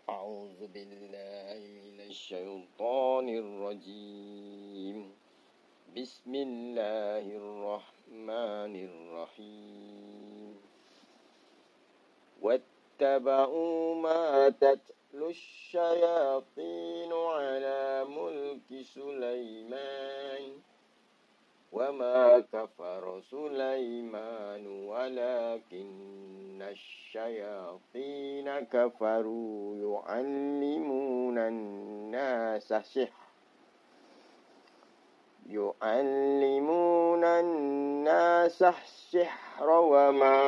أعوذ بالله من الشيطان الرجيم. بسم الله الرحمن الرحيم. واتبعوا ما تتلو الشياطين على ملك سليمان وما كفر سليمان ولكن الشياطين كفروا يعلمون الناس السحر وما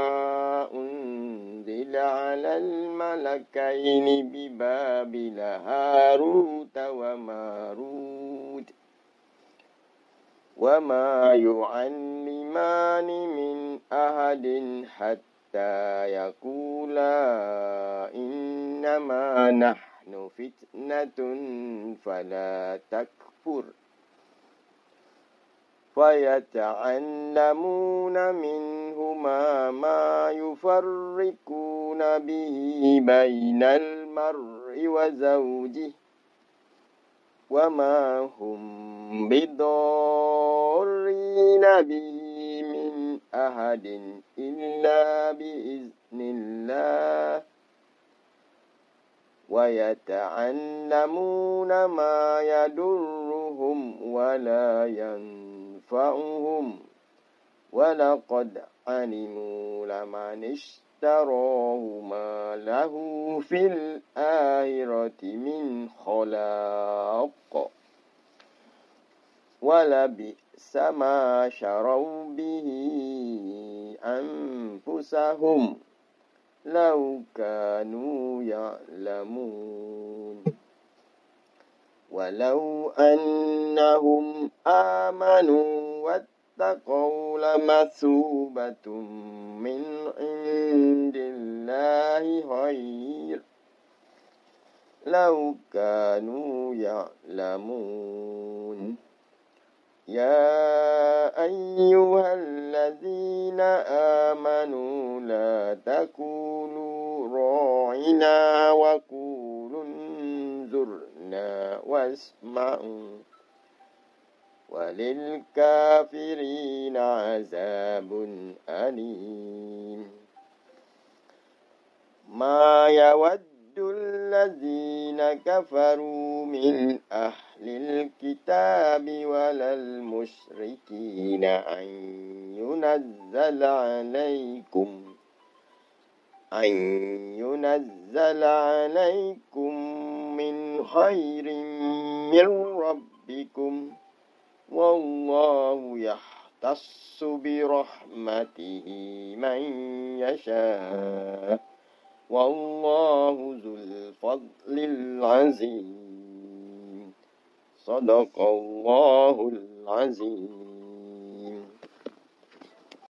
أنزل على الملكين ببابل هاروت وماروت وما يعلمان من أحد حتى يقولا إنما نحن فتنة فلا تكفر فيتعلمون منهما ما يفرقون به بين المرء وزوجه وما هم بضارين به من أحد إلا بإذن الله ويتعلمون ما يضرهم ولا ينفعهم ولقد علموا لمن اشتراه ما له في الآخرة من خلاق ولبئس ما شروا به أنفسهم لو كانوا يعلمون ولو أنهم آمنوا واتقوا لمثوبة من عند الله خير لو كانوا يعلمون يا أيها الذين آمنوا لا تقولوا راعنا وقولوا انظرنا واسمعوا وللكافرين عذاب أليم ما يود الذين كفروا من أهل الكتاب ولا المشركين أن ينزل عليكم من خير من ربكم والله يختص برحمته من يشاء والله ذو الفضل العظيم صدق الله العظيم.